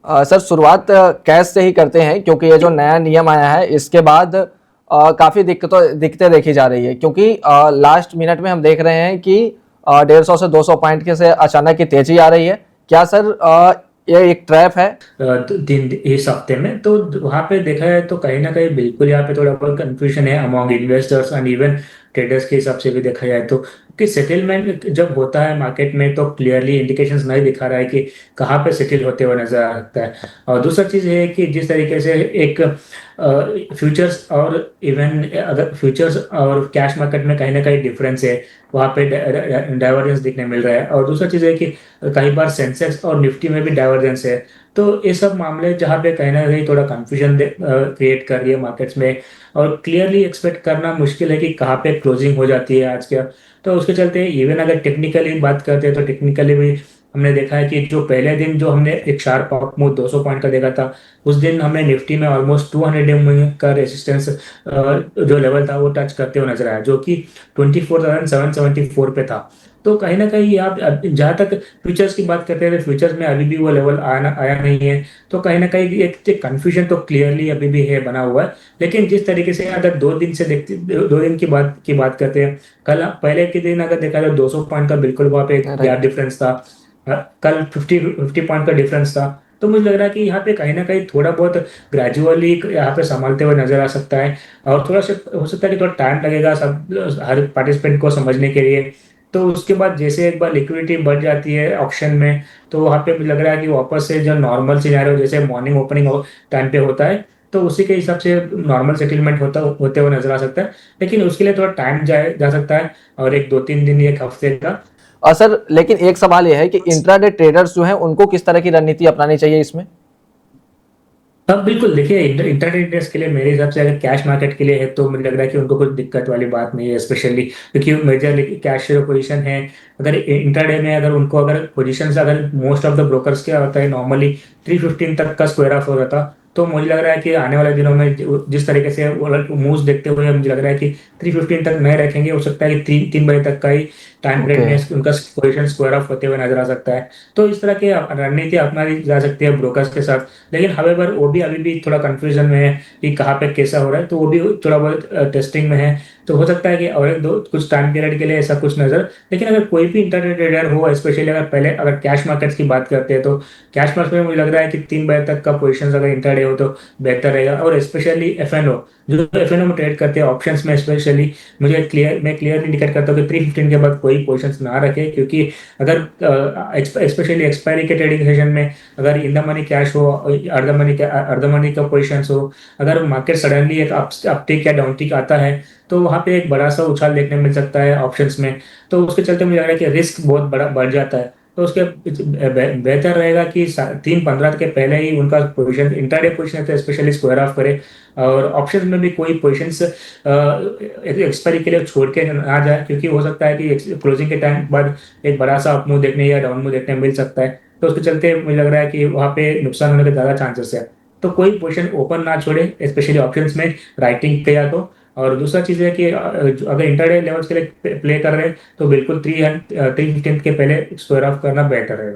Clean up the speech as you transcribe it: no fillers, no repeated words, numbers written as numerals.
Sir शुरुआत cash से ही करते हैं क्योंकि ये जो नया नियम आया है इसके बाद काफ़ी दिक्कतें देखी जा रही है क्योंकि लास्ट मिनट में हम देख रहे हैं कि 150 से 200 पॉइंट के से अचानक की तेजी आ रही है। क्या सर ये एक ट्रैप है? दिन इस हफ्ते में तो वहां पे देखा है तो कहीं ना कहीं बिल्कुल यहाँ पे थोड़ा बहुत कंफ्यूजन है among investors and even traders के हिसाब से भी देखा जाए तो कि सेटलमेंट जब होता है मार्केट में तो क्लियरली इंडिकेशंस नहीं दिखा रहा है कि कहाँ पे सेटल होते हुए नजर आ सकता है। और दूसरा चीज ये है कि जिस तरीके से एक फ्यूचर्स और इवन अगर फ्यूचर्स और कैश मार्केट में कहीं ना कहीं डिफरेंस है, वहाँ पे डाइवर्जेंस दिखने मिल रहा है। और दूसरा चीज है कि कई बार सेंसेक्स और निफ्टी में भी डाइवर्जेंस है। तो ये सब मामले जहाँ पे कहीं ना कहीं थोड़ा कंफ्यूजन क्रिएट कर रही है मार्केट्स में, और क्लियरली एक्सपेक्ट करना मुश्किल है कि कहाँ पे क्लोजिंग हो जाती है आज का। तो उसके चलते इवन अगर टेक्निकली बात करते हैं तो टेक्निकली भी हमने देखा है कि जो पहले दिन जो हमने एक शार्प अप मूव 200 पॉइंट का देखा था, उस दिन हमने निफ्टी में ऑलमोस्ट 200 का रेजिस्टेंस जो लेवल था वो टच करते हुए नजर आया, जो कि 24,774 पे था। तो कहीं ना कहीं आप जहां तक फ्यूचर्स की बात करते हैं तो फ्यूचर्स में अभी भी वो लेवल आया नहीं है। तो कहीं ना कहीं एक कंफ्यूजन तो क्लियरली अभी भी है बना हुआ है। लेकिन जिस तरीके से अगर 2 दिन से देखते 2 दिन की बात करते हैं, कल पहले के दिन अगर देखा जाए 200 पॉइंट का बिल्कुल वहां पे एक गैप राइट। डिफरेंस था। कल 50 पॉइंट का डिफरेंस था। तो मुझे लग रहा है कि यहाँ पे कहीं ना कहीं थोड़ा बहुत ग्रेजुअली यहाँ पे संभालते हुए नजर आ सकता है। और थोड़ा सा हो सकता है कि थोड़ा टाइम लगेगा सब हर पार्टिसिपेंट को समझने के लिए। तो उसके बाद जैसे एक बार लिक्विडिटी बढ़ जाती है ऑप्शन में, तो वहां पे मुझे लग रहा है कि वापस से जो नॉर्मल सिनेरियो जैसे मॉर्निंग ओपनिंग टाइम पे होता है, तो उसी के हिसाब से नॉर्मल सेटलमेंट होते हुए नजर आ सकता है। लेकिन उसके लिए थोड़ा टाइम जा सकता है, और एक 2-3 दिन, एक हफ्ते का। और सर लेकिन एक सवाल ये है कि इंट्राडे ट्रेडर्स जो हैं उनको किस तरह की रणनीति अपनानी चाहिए इसमें? अब बिल्कुल देखिए, इंटरनेट ट्रेडर्स के लिए मेरे हिसाब से अगर कैश मार्केट के लिए है तो मुझे लग रहा है कि उनको कुछ दिक्कत वाली बात नहीं है, स्पेशली क्योंकि मेजर कैश पोजीशन है। अगर इंटरडे में अगर उनको अगर पोजीशन अगर मोस्ट ऑफ द ब्रोकर्स क्या होता है नॉर्मली 315 तक का स्क्वायर ऑफ हो रहा था, तो मुझे लग रहा है कि आने वाले दिनों में जिस तरीके से वो मूव्स देखते हुए मुझे लग रहा है कि 315 तक नहीं रखेंगे। हो सकता है कि 3 बजे तक का ही टाइम ओके। पीरियड में उनका पोजीशन स्क्वायर ऑफ होते हुए नजर आ सकता है। तो इस तरह की रणनीति अपनाई जा सकती है ब्रोकर्स के साथ। लेकिन हवेवर वो भी अभी भी थोड़ा कंफ्यूजन में है कि कहाँ पे कैसा हो रहा है, तो वो भी थोड़ा बहुत टेस्टिंग में है। तो हो सकता है कि और एक दो कुछ टाइम पीरियड के लिए ऐसा कुछ नजर। लेकिन अगर कोई भी इंटरनेट ट्रेडर हो, स्पेशली अगर पहले अगर कैश मार्केट्स की बात करते हैं, तो कैश मार्केट में मुझे लग रहा है कि 3 बजे तक का पोजीशन अगर इंटरडे हो तो बेहतर रहेगा। और स्पेशली एफएनओ, जो एफएनओ में ट्रेड करते हैं ऑप्शंस में स्पेशली, मैं क्लियर इंडिकेट करता हूँ कि 315 के बाद कोई पोजीशंस ना रखे, क्योंकि अगर स्पेशली एक्सपायरी के ट्रेडिंग सेशन में अगर इन द मनी कैश हो, अर्ध मनी का पोजिशन हो, अगर मार्केट सडनली एक अपटिक या डाउनटिक आता है, तो वहां पे एक बड़ा सा उछाल देखने मिल सकता है ऑप्शंस में। तो उसके चलते मुझे लग रहा है कि रिस्क बहुत बड़ा बढ़ जाता है। तो उसके बेहतर रहेगा कि 3:15 के पहले ही उनका पोजीशन इंटरडे पोजीशन है स्पेशली स्क्वायर ऑफ करे। और ऑप्शन में भी कोई पोजीशंस एक्सपायरी के लिए छोड़ के ना जाए, क्योंकि हो सकता है कि क्लोजिंग के टाइम बाद एक बड़ा सा अप मूव देखने या डाउन मूव देखने मिल सकता है। तो उसके चलते मुझे लग रहा है कि वहां पे नुकसान होने के ज्यादा चांसेस है। तो कोई पोजीशन ओपन ना छोड़े, स्पेशली ऑप्शंस में राइटिंग किया तो। और दूसरा चीज है कि अगर इंटरडे लेवल्स के लिए प्ले कर रहे हैं तो बिल्कुल 315 के पहले स्क्वायर ऑफ करना बेहतर है।